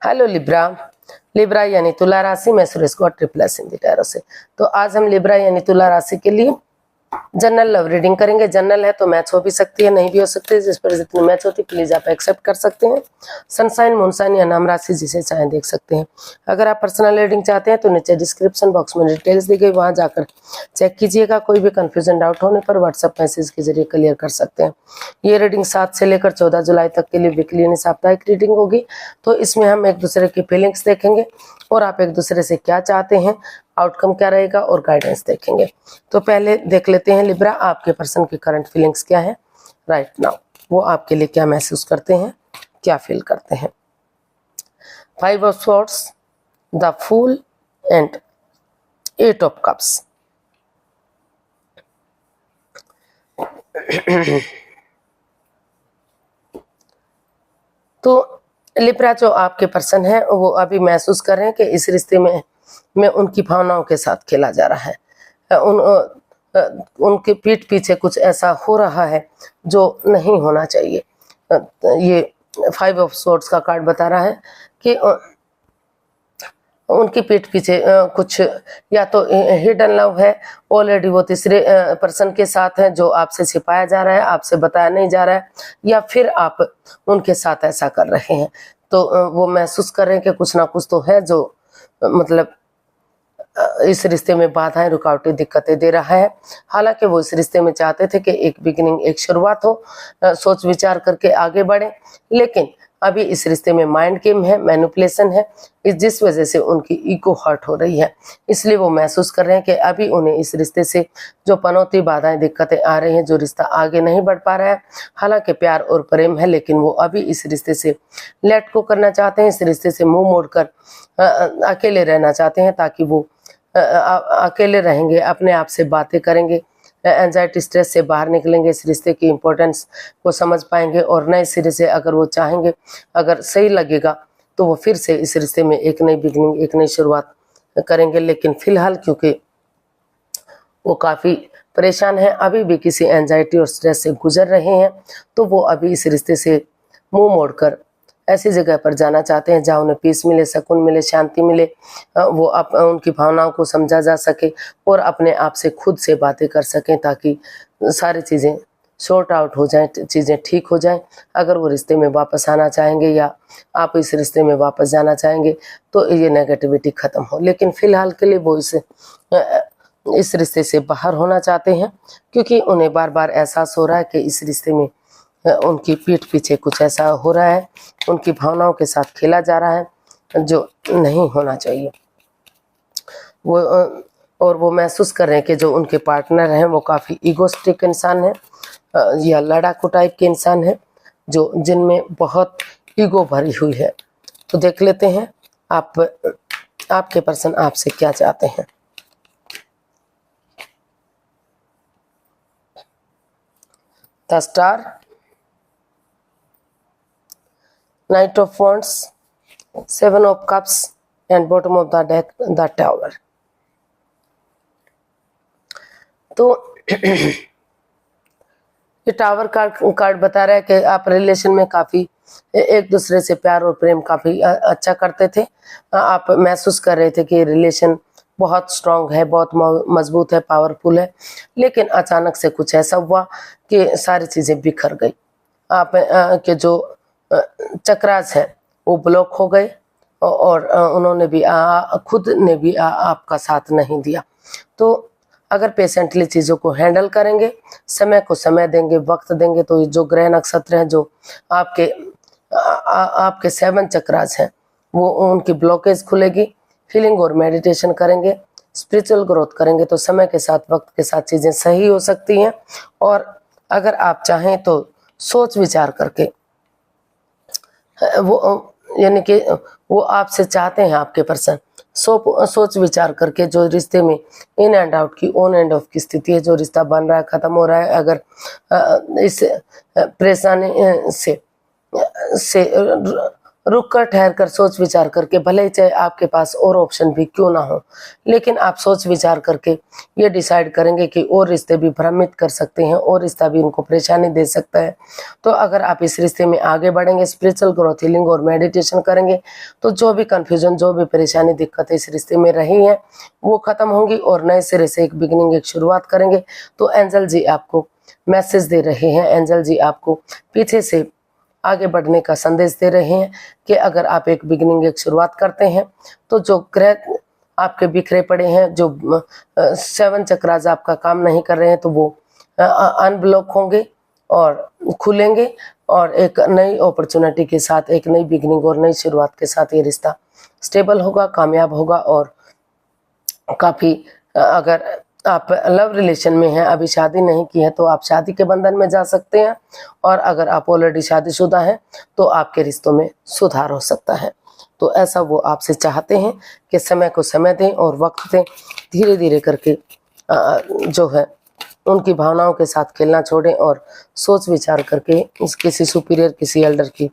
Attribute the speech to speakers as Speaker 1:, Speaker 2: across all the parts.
Speaker 1: Hello Libra. Libra यानी तुला राशि, मैं Suresh Gaur triple S Hindi tarot से। तो आज हम लिब्रा यानी तुला राशि के लिए जनरल लव रीडिंग करेंगे। जनरल है तो मैच हो भी सकती है, नहीं भी हो सकती है, जिस पर जितनी मैच होती है प्लीज आप एक्सेप्ट कर सकते हैं। सनसाइन, मूनसाइन या नाम राशि जिसे चाहे देख सकते हैं। अगर आप पर्सनल रीडिंग चाहते हैं तो नीचे डिस्क्रिप्शन बॉक्स में डिटेल्स दी गई, वहां जाकर चेक कीजिएगा। कोई भी कंफ्यूजन डाउट होने पर व्हाट्सएप मैसेज के जरिए क्लियर कर सकते हैं। ये रीडिंग 7 से लेकर 14 जुलाई तक के लिए वीकली यानी साप्ताहिक रीडिंग होगी। तो इसमें हम एक दूसरे की फीलिंग्स देखेंगे और आप एक दूसरे से क्या चाहते हैं, आउटकम क्या रहेगा और गाइडेंस देखेंगे। तो पहले देख लेते हैं लिब्रा, आपके पर्सन की करंट फीलिंग्स क्या है राइट नाउ, वो आपके लिए क्या महसूस करते हैं, क्या फील करते हैं। 5 of swords, the fool and 8 of cups. तो लिब्रा जो आपके पर्सन है वो अभी महसूस कर रहे हैं कि इस रिश्ते में उनकी भावनाओं के साथ खेला जा रहा है। उनके पीठ पीछे कुछ ऐसा हो रहा है जो नहीं होना चाहिए। ये 5 ऑफ स्वॉर्ड्स का कार्ड बता रहा है कि उनकी पीठ पीछे कुछ या तो हिडन लव है, ऑलरेडी वो तीसरे पर्सन के साथ है जो आपसे छिपाया जा रहा है, आपसे बताया नहीं जा रहा है, या फिर आप उनके साथ ऐसा कर रहे हैं। तो वो महसूस कर रहे हैं कि कुछ ना कुछ तो है जो मतलब इस रिश्ते में बाधाएं, रुकावटें, दिक्कतें दे रहा है। हालांकि वो इस रिश्ते में चाहते थे कि एक बिगिनिंग, एक शुरुआत हो, सोच विचार करके आगे बढ़े, लेकिन अभी इस रिश्ते में माइंड गेम है, मैनिपुलेशन है, जिस वजह से उनकी ईगो हर्ट हो रही है। इसलिए वो महसूस कर रहे हैं कि अभी उन्हें इस रिश्ते से जो पनौती, बाधाएं, दिक्कतें आ रही हैं, जो रिश्ता आगे नहीं बढ़ पा रहा है। हालांकि प्यार और प्रेम है, लेकिन वो अभी इस रिश्ते से लेट को करना चाहते हैं, इस रिश्ते से मुंह मोड़कर अकेले रहना चाहते हैं, ताकि वो अकेले रहेंगे, अपने आप से बातें करेंगे, एंजाइटी, स्ट्रेस से बाहर निकलेंगे, इस रिश्ते की इम्पोर्टेंस को समझ पाएंगे और नए सिरे से अगर वो चाहेंगे, अगर सही लगेगा तो वो फिर से इस रिश्ते में एक नई बिगनिंग, एक नई शुरुआत करेंगे। लेकिन फिलहाल क्योंकि वो काफ़ी परेशान है, अभी भी किसी एंजाइटी और स्ट्रेस से गुजर रहे हैं, तो वो अभी इस रिश्ते से मुंह मोड़कर ऐसी जगह पर जाना चाहते हैं जहाँ उन्हें पीस मिले, सुकून मिले, शांति मिले, वो उनकी भावनाओं को समझा जा सके और अपने आप से खुद से बातें कर सकें, ताकि सारी चीज़ें सॉर्ट आउट हो जाएं, चीज़ें ठीक हो जाएं। अगर वो रिश्ते में वापस आना चाहेंगे या आप इस रिश्ते में वापस जाना चाहेंगे तो ये नेगेटिविटी ख़त्म हो। लेकिन फ़िलहाल के लिए वो इस रिश्ते से बाहर होना चाहते हैं, क्योंकि उन्हें बार बार एहसास हो रहा है कि इस रिश्ते में उनकी पीठ पीछे कुछ ऐसा हो रहा है, उनकी भावनाओं के साथ खेला जा रहा है जो नहीं होना चाहिए। वो महसूस कर रहे हैं कि जो उनके पार्टनर हैं वो काफ़ी ईगोस्टिक इंसान है या लड़ाकू टाइप के इंसान है, जो जिनमें बहुत ईगो भरी हुई है। तो देख लेते हैं आपके पर्सन आपसे क्या चाहते हैं। The star, Knight of Wands, 7 of Cups and bottom of the deck the Tower। तो ये टावर कार्ड बता रहा है कि आप रिलेशन में काफ़ी एक दूसरे से प्यार और प्रेम काफ़ी अच्छा करते थे। आप महसूस कर रहे थे कि रिलेशन बहुत स्ट्रांग है, बहुत मजबूत है, पावरफुल है, लेकिन अचानक से कुछ ऐसा हुआ कि सारी चीज़ें बिखर गई। आप के जो चक्रास है वो ब्लॉक हो गए और उन्होंने भी खुद ने भी आपका साथ नहीं दिया। तो अगर पेशेंटली चीज़ों को हैंडल करेंगे, समय को समय देंगे, वक्त देंगे, तो जो ग्रह नक्षत्र हैं जो आपके 7 चक्रास हैं वो उनकी ब्लॉकेज खुलेगी। फीलिंग और मेडिटेशन करेंगे, स्पिरिचुअल ग्रोथ करेंगे, तो समय के साथ, वक्त के साथ चीज़ें सही हो सकती हैं। और अगर आप चाहें तो सोच विचार करके वो यानी कि वो आपसे चाहते हैं, आपके पर्सन सोच विचार करके जो रिश्ते में इन एंड आउट की, ऑन एंड ऑफ की स्थिति है, जो रिश्ता बन रहा है, ख़त्म हो रहा है, अगर इस परेशानी से रुक कर ठहर कर सोच विचार करके, भले ही चाहे आपके पास और ऑप्शन भी क्यों ना हो, लेकिन आप सोच विचार करके ये डिसाइड करेंगे कि और रिश्ते भी भ्रमित कर सकते हैं, और रिश्ता भी उनको परेशानी दे सकता है। तो अगर आप इस रिश्ते में आगे बढ़ेंगे, स्पिरिचुअल ग्रोथ, हीलिंग और मेडिटेशन करेंगे, तो जो भी कन्फ्यूजन, जो भी परेशानी, दिक्कतें इस रिश्ते में रही हैं वो खत्म होंगी और नए सिरे से एक बिगिनिंग, एक शुरुआत करेंगे। तो एंजल जी आपको मैसेज दे रहे हैं, एंजल जी आपको पीछे से आगे बढ़ने का संदेश दे रहे हैं कि अगर आप एक बिगिनिंग, एक शुरुआत करते हैं, तो जो ग्रह आपके बिखरे पड़े हैं, जो 7 चक्रास आपका काम नहीं कर रहे हैं, तो वो अनब्लॉक होंगे और खुलेंगे, और एक नई अपॉर्चुनिटी के साथ, एक नई बिगिनिंग और नई शुरुआत के साथ ये रिश्ता स्टेबल होगा, कामयाब होगा। और काफ़ी अगर आप लव रिलेशन में हैं, अभी शादी नहीं की है, तो आप शादी के बंधन में जा सकते हैं, और अगर आप ऑलरेडी शादीशुदा हैं तो आपके रिश्तों में सुधार हो सकता है। तो ऐसा वो आपसे चाहते हैं कि समय को समय दें और वक्त दें, धीरे धीरे करके जो है उनकी भावनाओं के साथ खेलना छोड़ें और सोच विचार करके किसी सुपीरियर, किसी एल्डर की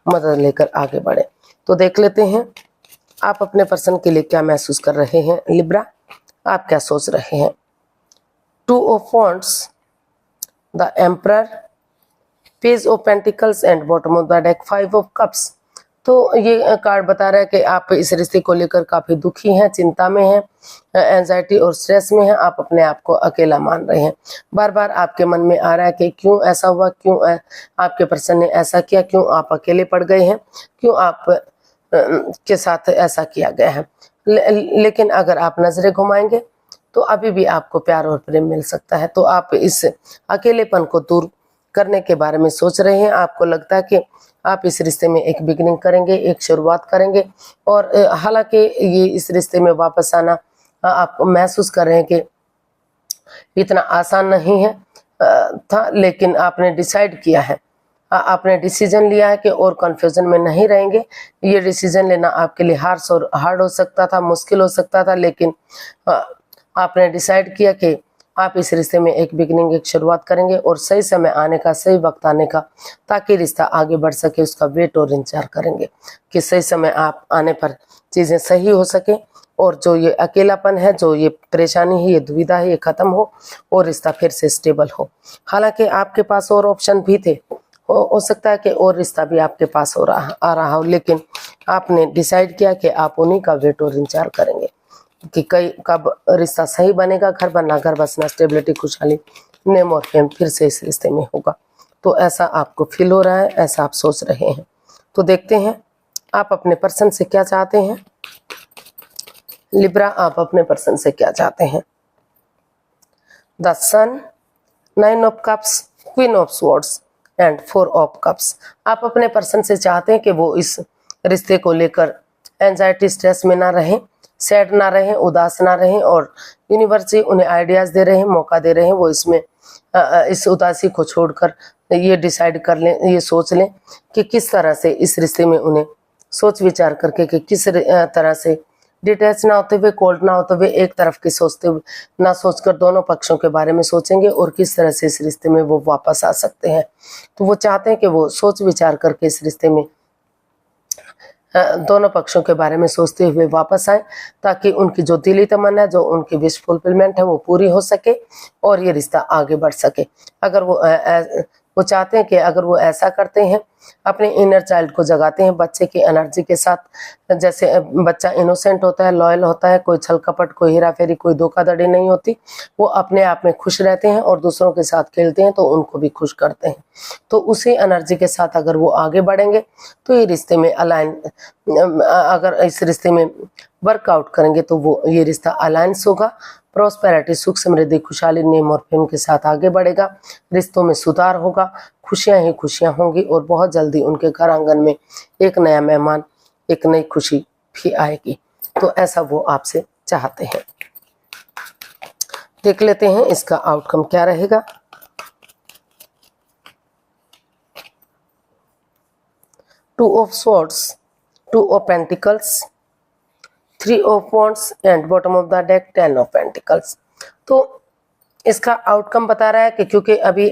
Speaker 1: मदद लेकर आगे बढ़ें। तो देख लेते हैं आप अपने पर्सन के लिए क्या महसूस कर रहे हैं। लिब्रा, आप क्या सोच रहे हैं। 2 of Wands, the Emperor, Page of Pentacles and bottom of the deck 5 of Cups। तो ये कार्ड बता रहा है कि आप इस रिश्ते को लेकर काफ़ी दुखी हैं, चिंता में हैं, एंजाइटी और स्ट्रेस में हैं, आप अपने आप को अकेला मान रहे हैं। बार बार आपके मन में आ रहा है कि क्यों ऐसा हुआ, क्यों आपके पर्सन ने ऐसा किया, क्यों आप अकेले पड़ गए हैं, क्यों आप के साथ ऐसा किया गया है। लेकिन अगर आप नज़रें घुमाएंगे तो अभी भी आपको प्यार और प्रेम मिल सकता है। तो आप इस अकेलेपन को दूर करने के बारे में सोच रहे हैं। आपको लगता है कि आप इस रिश्ते में एक बिगिनिंग करेंगे, एक शुरुआत करेंगे, और हालांकि ये इस रिश्ते में वापस आना आप महसूस कर रहे हैं कि इतना आसान नहीं है था, लेकिन आपने डिसाइड किया है, आपने डिसीजन लिया है कि और कंफ्यूजन में नहीं रहेंगे। ये डिसीजन लेना आपके लिए हार्ड हो सकता था, मुश्किल हो सकता था, लेकिन आपने डिसाइड किया कि आप इस रिश्ते में एक बिगिनिंग, एक शुरुआत करेंगे, और सही समय आने का, सही वक्त आने का, ताकि रिश्ता आगे बढ़ सके, उसका वेट और इंतजार करेंगे कि सही समय आप आने पर चीज़ें सही हो सके, और जो ये अकेलापन है, जो ये परेशानी है, ये दुविधा है, ये खत्म हो और रिश्ता फिर से स्टेबल हो। हालांकि आपके पास और ऑप्शन भी थे, हो सकता है कि और रिश्ता भी आपके पास आ रहा हो, लेकिन आपने डिसाइड किया कि आप उन्हीं का वेट और इंतजार करेंगे कि कब रिश्ता सही बनेगा, घर बनना, घर बसना, स्टेबिलिटी, खुशहाली, नेम और फेम फिर से इस रिश्ते में होगा। तो ऐसा आपको फील हो रहा है, ऐसा आप सोच रहे हैं। तो देखते हैं आप अपने पर्सन से क्या चाहते हैं। लिब्रा, आप अपने पर्सन से क्या चाहते हैं। The sun, 9 of Cups, Queen of Swords and 4 of Cups। आप अपने पर्सन से चाहते हैं कि वो इस रिश्ते को लेकर एंजाइटी, स्ट्रेस में ना रहें, सैड ना रहें, उदास ना रहें, और यूनिवर्स जी उन्हें आइडियाज़ दे रहे हैं, मौका दे रहे हैं, वो इसमें इस उदासी को छोड़कर ये डिसाइड कर लें, ये सोच लें कि किस तरह से इस रिश्ते में उन्हें सोच विचार करके कि किस तरह से डिटैच ना होते हुए, कोल्ड ना होते हुए, एक तरफ की सोचते हुए ना सोचकर दोनों पक्षों के बारे में सोचेंगे, और किस तरह से इस रिश्ते में वो वापस आ सकते हैं। तो वो चाहते हैं कि वो सोच विचार करके इस रिश्ते में दोनों पक्षों के बारे में सोचते हुए वापस आए, ताकि उनकी जो दिली तमन्ना, जो उनकी विश फुलफिलमेंट है, वो पूरी हो सके और ये रिश्ता आगे बढ़ सके। अगर वो चाहते हैं कि अगर वो ऐसा करते हैं, अपने इनर चाइल्ड को जगाते हैं बच्चे की एनर्जी के साथ, जैसे बच्चा इनोसेंट होता है, लॉयल होता है, कोई छल कपट, कोई हेरा फेरी, कोई धोखाधड़ी नहीं होती, वो अपने आप में खुश रहते हैं और दूसरों के साथ खेलते हैं तो उनको भी खुश करते हैं। तो उसी एनर्जी के साथ अगर वो आगे बढ़ेंगे तो ये रिश्ते में अगर इस रिश्ते में वर्कआउट करेंगे तो वो ये रिश्ता अलायंस होगा, प्रॉस्पेरिटी, सुख समृद्धि, खुशहाली, नेम और फेम के साथ आगे बढ़ेगा, रिश्तों में सुधार होगा, खुशियां ही खुशियां होंगी, और बहुत जल्दी उनके घर आंगन में एक नया मेहमान, एक नई खुशी भी आएगी। तो ऐसा वो आपसे चाहते हैं। देख लेते हैं इसका आउटकम क्या रहेगा। Two of swords, 2 of Pentacles, 3 of Wands and bottom of the deck 10 of Pentacles। तो इसका आउटकम बता रहा है कि क्योंकि अभी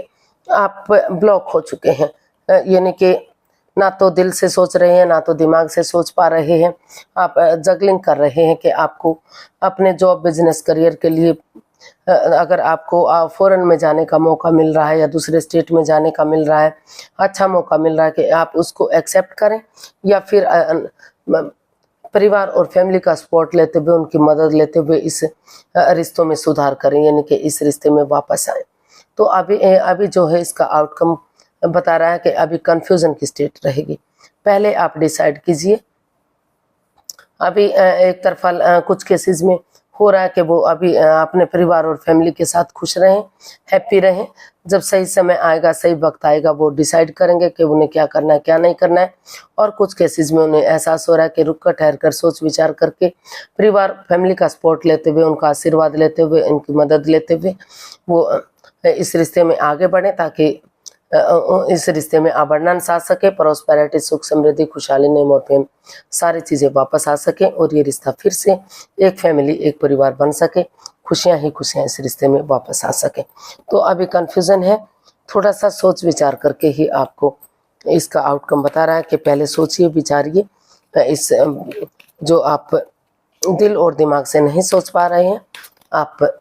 Speaker 1: आप ब्लॉक हो चुके हैं, यानी कि ना तो दिल से सोच रहे हैं, ना तो दिमाग से सोच पा रहे हैं। आप जगलिंग कर रहे हैं कि आपको अपने जॉब, बिजनेस, करियर के लिए अगर आपको फॉरेन में जाने का मौका मिल रहा है या दूसरे स्टेट में जाने का मिल रहा है, अच्छा मौका मिल रहा है, कि आप उसको एक्सेप्ट करें या फिर परिवार और फैमिली का सपोर्ट लेते हुए, उनकी मदद लेते हुए इस रिश्तों में सुधार करें, यानी कि इस रिश्ते में वापस आए। तो अभी जो है इसका आउटकम बता रहा है कि अभी कंफ्यूजन की स्टेट रहेगी। पहले आप डिसाइड कीजिए। अभी एक तरफा कुछ केसेस में हो रहा है कि वो अभी अपने परिवार और फैमिली के साथ खुश रहें, हैप्पी रहें। जब सही समय आएगा, सही वक्त आएगा, वो डिसाइड करेंगे कि उन्हें क्या करना है, क्या नहीं करना है। और कुछ केसेस में उन्हें एहसास हो रहा है कि रुक कर, ठहर कर, सोच विचार करके, परिवार फैमिली का सपोर्ट लेते हुए, उनका आशीर्वाद लेते हुए, उनकी मदद लेते हुए वो इस रिश्ते में आगे बढ़े, ताकि इस रिश्ते में अबंडेंस आ सके, प्रॉस्पेरिटी, सुख समृद्धि, खुशहाली, नेम और प्रेम, सारी चीज़ें वापस आ सके और ये रिश्ता फिर से एक फैमिली, एक परिवार बन सके, खुशियाँ ही खुशियाँ इस रिश्ते में वापस आ सके। तो अभी कन्फ्यूज़न है, थोड़ा सा सोच विचार करके ही आपको इसका आउटकम बता रहा है कि पहले सोचिए, विचारिए। इस जो आप दिल और दिमाग से नहीं सोच पा रहे हैं, आप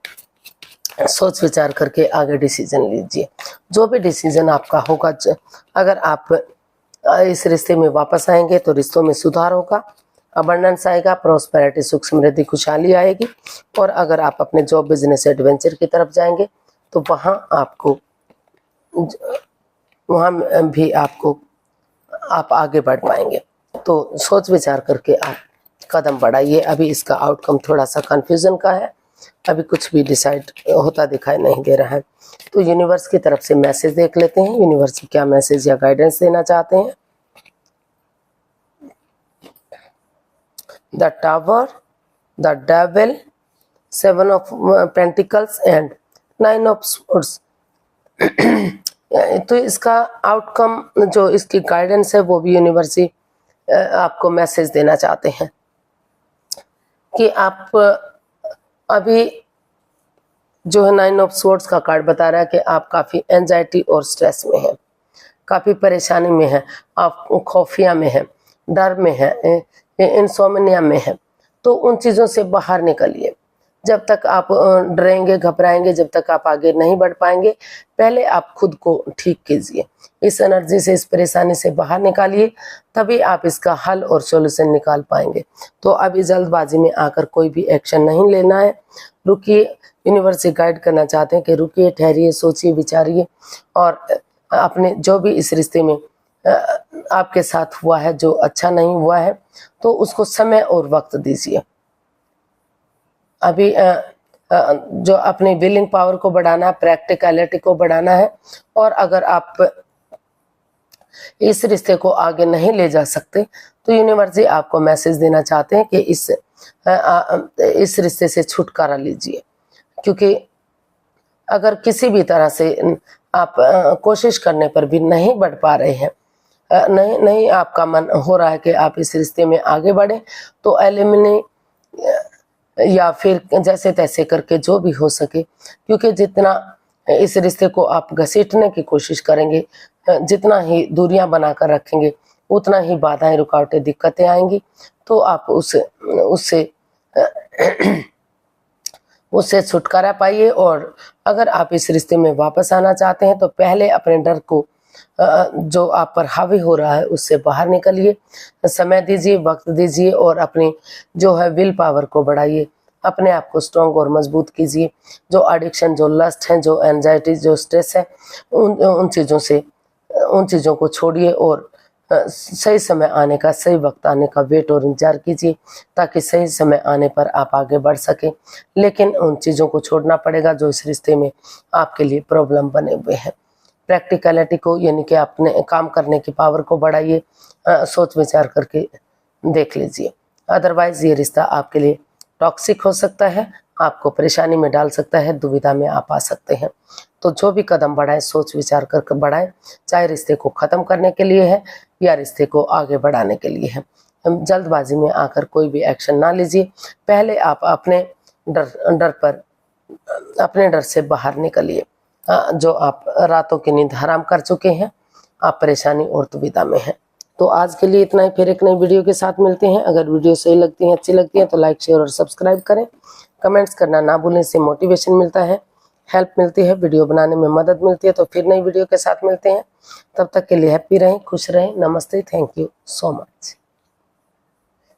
Speaker 1: सोच विचार करके आगे डिसीजन लीजिए। जो भी डिसीजन आपका होगा, अगर आप इस रिश्ते में वापस आएंगे तो रिश्तों में सुधार होगा, अबंडेंस आएगा, प्रॉस्पेरिटी, सुख समृद्धि, खुशहाली आएगी। और अगर आप अपने जॉब, बिजनेस, एडवेंचर की तरफ जाएंगे तो वहाँ भी आप आगे बढ़ पाएंगे। तो सोच विचार करके आप कदम बढ़ाइए। अभी इसका आउटकम थोड़ा सा कन्फ्यूजन का है, अभी कुछ भी डिसाइड होता दिखाई नहीं दे रहा है। तो यूनिवर्स की तरफ से मैसेज देख लेते हैं, यूनिवर्स क्या मैसेज या गाइडेंस देना चाहते हैं। The tower, the devil, 7 of pentacles and 9 of swords. तो इसका आउटकम, जो इसकी गाइडेंस है, वो भी यूनिवर्स ही आपको मैसेज देना चाहते हैं कि आप अभी जो है 9 ऑफ स्वॉर्ड्स का कार्ड बता रहा है कि आप काफ़ी एंजाइटी और स्ट्रेस में हैं, काफ़ी परेशानी में हैं, आप खौफिया में हैं, डर में हैं, इंसोम्निया में हैं। तो उन चीज़ों से बाहर निकलिए। जब तक आप डरेंगे, घबराएंगे, जब तक आप आगे नहीं बढ़ पाएंगे, पहले आप खुद को ठीक कीजिए, इस एनर्जी से, इस परेशानी से बाहर निकालिए, तभी आप इसका हल और सॉल्यूशन निकाल पाएंगे। तो अभी जल्दबाजी में आकर कोई भी एक्शन नहीं लेना है, रुकिए। यूनिवर्स से गाइड करना चाहते हैं कि रुकिए, ठहरिए, सोचिए, विचारिए और अपने जो भी इस रिश्ते में आपके साथ हुआ है, जो अच्छा नहीं हुआ है, तो उसको समय और वक्त दीजिए। अभी जो अपनी विलिंग पावर को बढ़ाना है, प्रैक्टिकलिटी को बढ़ाना है। और अगर आप इस रिश्ते को आगे नहीं ले जा सकते तो यूनिवर्स जी आपको मैसेज देना चाहते हैं कि इस रिश्ते से छुटकारा लीजिए। क्योंकि अगर किसी भी तरह से आप कोशिश करने पर भी नहीं बढ़ पा रहे हैं, नहीं आपका मन हो रहा है कि आप इस रिश्ते में आगे बढ़े, तो एलिमिनी या फिर जैसे तैसे करके जो भी हो सके, क्योंकि जितना इस रिश्ते को आप घसीटने की कोशिश करेंगे, जितना ही दूरियां बनाकर रखेंगे, उतना ही बाधाएं, रुकावटें, दिक्कतें आएंगी। तो आप उससे छुटकारा पाइए। और अगर आप इस रिश्ते में वापस आना चाहते हैं तो पहले अपने डर को, जो आप पर हावी हो रहा है, उससे बाहर निकलिए, समय दीजिए, वक्त दीजिए और अपनी जो है विल पावर को बढ़ाइए, अपने आप को स्ट्रॉन्ग और मजबूत कीजिए। जो एडिक्शन, जो लस्ट है, जो एंजाइटी, जो स्ट्रेस है, उन चीज़ों को छोड़िए और सही समय आने का, सही वक्त आने का वेट और इंतजार कीजिए, ताकि सही समय आने पर आप आगे बढ़ सकें। लेकिन उन चीज़ों को छोड़ना पड़ेगा जो इस रिश्ते में आपके लिए प्रॉब्लम बने हुए हैं। प्रैक्टिकलिटी को, यानी कि अपने काम करने की पावर को बढ़ाइए, सोच विचार करके देख लीजिए। अदरवाइज ये रिश्ता आपके लिए टॉक्सिक हो सकता है, आपको परेशानी में डाल सकता है, दुविधा में आप आ सकते हैं। तो जो भी कदम बढ़ाएं, सोच विचार करके बढ़ाएं, चाहे रिश्ते को ख़त्म करने के लिए है या रिश्ते को आगे बढ़ाने के लिए है। जल्दबाजी में आकर कोई भी एक्शन ना लीजिए। पहले आप अपने डर से बाहर निकलिए। जो आप रातों की नींद हराम कर चुके हैं, आप परेशानी और दुविधा में हैं, तो आज के लिए इतना ही, फिर एक नई वीडियो के साथ मिलते हैं। अगर वीडियो सही लगती है, अच्छी लगती है तो लाइक, शेयर और सब्सक्राइब करें। कमेंट्स करना ना भूलें, इससे मोटिवेशन मिलता है, हेल्प मिलती है, वीडियो बनाने में मदद मिलती है। तो फिर नई वीडियो के साथ मिलते हैं, तब तक के लिए हैप्पी रहें, खुश रहें। नमस्ते, थैंक यू सो मच।